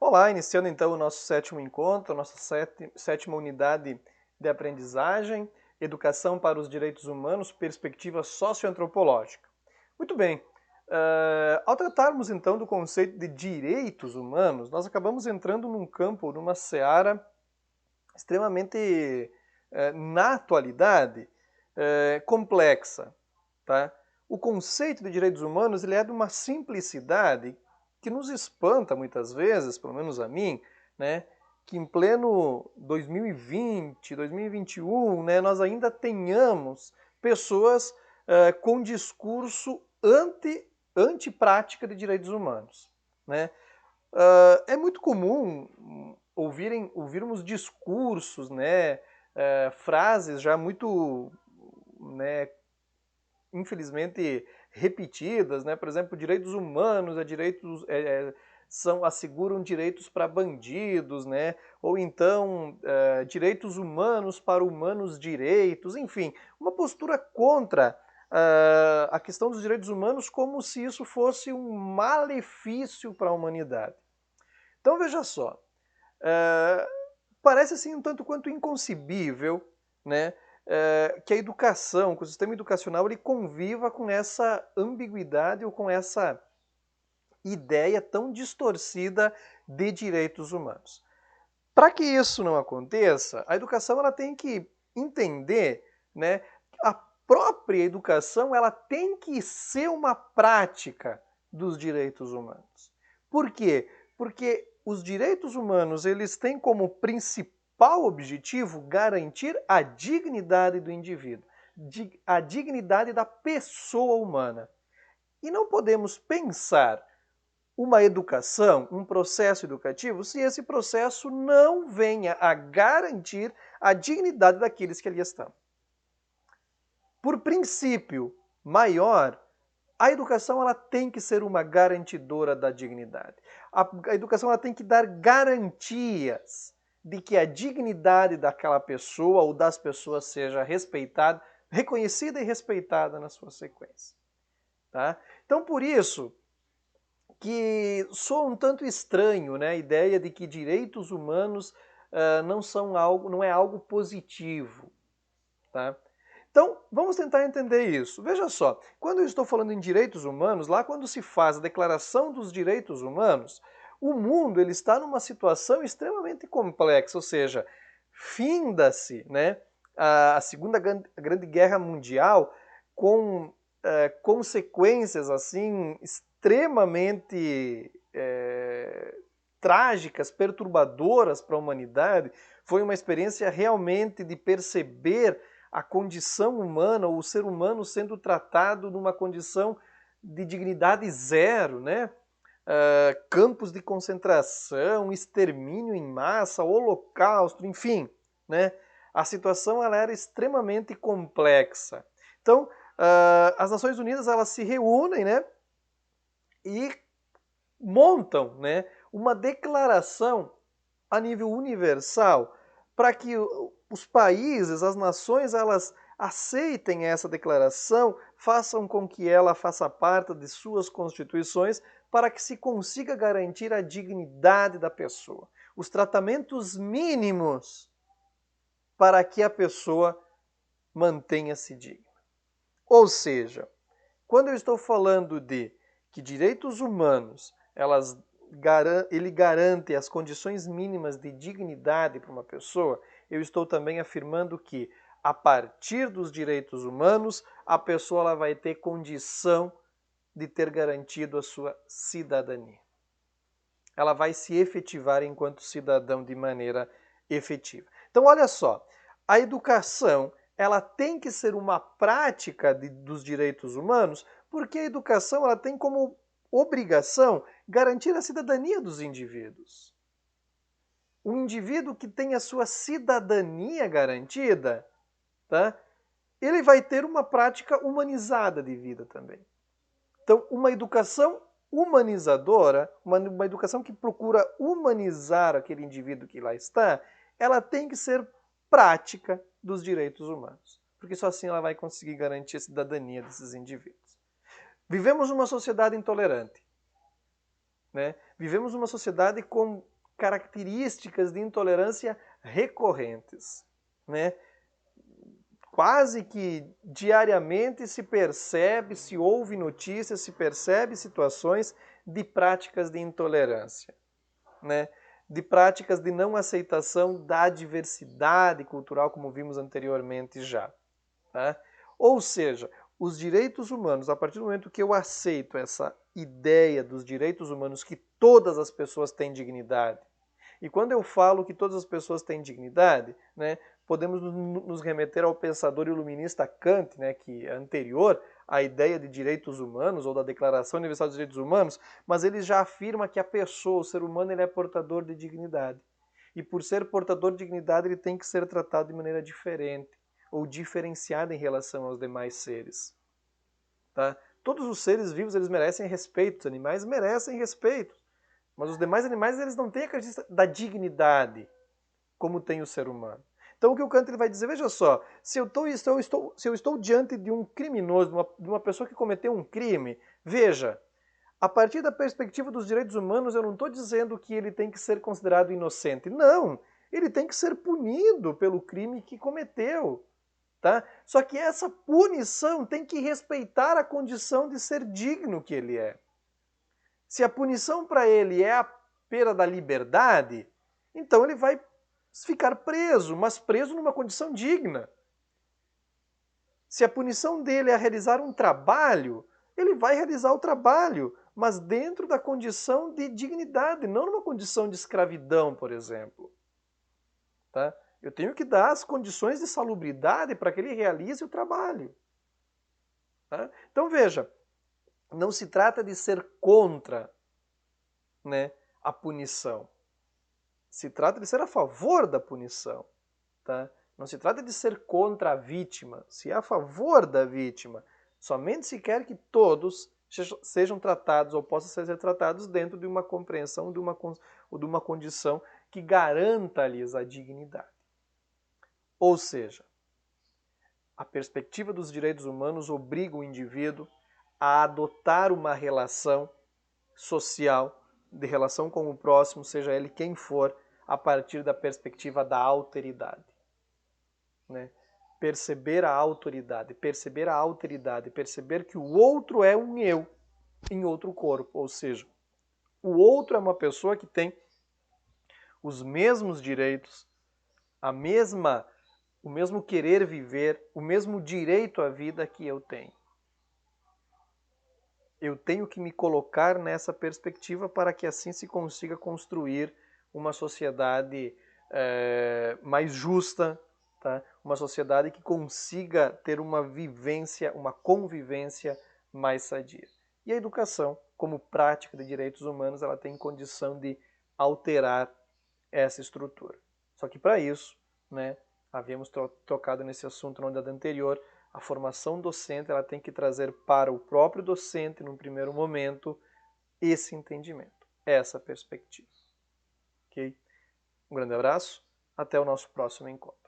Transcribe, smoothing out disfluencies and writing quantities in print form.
Olá, iniciando então o nosso sétimo encontro, a nossa sétima unidade de aprendizagem, Educação para os Direitos Humanos, Perspectiva Socioantropológica. Muito bem, ao tratarmos então do conceito de direitos humanos, nós acabamos entrando num campo, numa seara extremamente, na atualidade, complexa. Tá? O conceito de direitos humanos ele é de uma simplicidade que nos espanta muitas vezes, pelo menos a mim, né, que em pleno 2020, 2021, né, nós ainda tenhamos pessoas com discurso anti-prática de direitos humanos. Né? É muito comum ouvirmos discursos, né, frases já muito, né, infelizmente repetidas, né? Por exemplo, direitos humanos, asseguram direitos para bandidos, né? Ou então direitos humanos para humanos direitos, enfim, uma postura contra a questão dos direitos humanos como se isso fosse um malefício para a humanidade. Então veja só, uh, parece assim um tanto quanto inconcebível, né, que a educação, que o sistema educacional ele conviva com essa ambiguidade ou com essa ideia tão distorcida de direitos humanos. Para que isso não aconteça, a educação ela tem que entender, né, a própria educação ela tem que ser uma prática dos direitos humanos. Por quê? Porque os direitos humanos eles têm como principal objetivo garantir a dignidade do indivíduo, a dignidade da pessoa humana. E não podemos pensar uma educação, um processo educativo, se esse processo não venha a garantir a dignidade daqueles que ali estão. Por princípio maior, a educação ela tem que ser uma garantidora da dignidade. A educação ela tem que dar garantias de que a dignidade daquela pessoa ou das pessoas seja respeitada, reconhecida e respeitada na sua sequência. Tá? Então, por isso, que soa um tanto estranho, né, a ideia de que direitos humanos não é algo positivo. Tá? Então, vamos tentar entender isso. Veja só, quando eu estou falando em direitos humanos, lá quando se faz a Declaração dos Direitos Humanos, o mundo ele está numa situação extremamente complexa, ou seja, finda-se, né, a Segunda Grande Guerra Mundial com consequências assim extremamente trágicas, perturbadoras para a humanidade. Foi uma experiência realmente de perceber a condição humana, ou o ser humano sendo tratado numa condição de dignidade zero, né? Campos de concentração, extermínio em massa, holocausto, enfim, né? A situação ela era extremamente complexa. Então, as Nações Unidas elas se reúnem, né? E montam, né? Uma declaração a nível universal para que os países, as nações, elas aceitem essa declaração, façam com que ela faça parte de suas constituições para que se consiga garantir a dignidade da pessoa, os tratamentos mínimos para que a pessoa mantenha-se digna. Ou seja, quando eu estou falando de que direitos humanos, ele garante as condições mínimas de dignidade para uma pessoa, eu estou também afirmando que, a partir dos direitos humanos, a pessoa ela vai ter condição de ter garantido a sua cidadania. Ela vai se efetivar enquanto cidadão de maneira efetiva. Então, olha só, a educação ela tem que ser uma prática dos direitos humanos, porque a educação ela tem como obrigação garantir a cidadania dos indivíduos. Um indivíduo que tem a sua cidadania garantida, tá? Ele vai ter uma prática humanizada de vida também. Então, uma educação humanizadora, uma educação que procura humanizar aquele indivíduo que lá está, ela tem que ser prática dos direitos humanos. Porque só assim ela vai conseguir garantir a cidadania desses indivíduos. Vivemos uma sociedade intolerante. Né? Vivemos uma sociedade com características de intolerância recorrentes, né? Quase que diariamente se percebe, se ouve notícias, se percebe situações de práticas de intolerância, né? De práticas de não aceitação da diversidade cultural, como vimos anteriormente já. Tá? Ou seja, os direitos humanos, a partir do momento que eu aceito essa ideia dos direitos humanos, que todas as pessoas têm dignidade, e quando eu falo que todas as pessoas têm dignidade, né, podemos nos remeter ao pensador iluminista Kant, né, que é anterior à ideia de direitos humanos ou da Declaração Universal dos Direitos Humanos, mas ele já afirma que a pessoa, o ser humano, ele é portador de dignidade. E por ser portador de dignidade, ele tem que ser tratado de maneira diferente ou diferenciada em relação aos demais seres. Tá? Todos os seres vivos eles merecem respeito, os animais merecem respeito. Mas os demais animais eles não têm a característica da dignidade como tem o ser humano. Então o que o Kant ele vai dizer, veja só, se eu estou diante de um criminoso, de uma pessoa que cometeu um crime, veja, a partir da perspectiva dos direitos humanos eu não estou dizendo que ele tem que ser considerado inocente. Não, ele tem que ser punido pelo crime que cometeu. Tá? Só que essa punição tem que respeitar a condição de ser digno que ele é. Se a punição para ele é a perda da liberdade, então ele vai ficar preso, mas preso numa condição digna. Se a punição dele é realizar um trabalho, ele vai realizar o trabalho, mas dentro da condição de dignidade, não numa condição de escravidão, por exemplo. Tá? Eu tenho que dar as condições de salubridade para que ele realize o trabalho. Tá? Então veja, não se trata de ser contra, né, a punição. Se trata de ser a favor da punição. Tá? Não se trata de ser contra a vítima, se é a favor da vítima. Somente se quer que todos sejam tratados ou possam ser tratados dentro de uma compreensão ou de uma condição que garanta-lhes a dignidade. Ou seja, a perspectiva dos direitos humanos obriga o indivíduo a adotar uma relação social, de relação com o próximo, seja ele quem for, a partir da perspectiva da alteridade. Né? Perceber a autoridade, perceber a alteridade, perceber que o outro é um eu em outro corpo, ou seja, o outro é uma pessoa que tem os mesmos direitos, o mesmo querer viver, o mesmo direito à vida que eu tenho. Eu tenho que me colocar nessa perspectiva para que assim se consiga construir uma sociedade mais justa, tá? Uma sociedade que consiga ter uma vivência, uma convivência mais sadia. E a educação, como prática de direitos humanos, ela tem condição de alterar essa estrutura. Só que para isso, né, havíamos tocado nesse assunto na unidade anterior, a formação docente ela tem que trazer para o próprio docente, num primeiro momento, esse entendimento, essa perspectiva. Ok? Um grande abraço, até o nosso próximo encontro.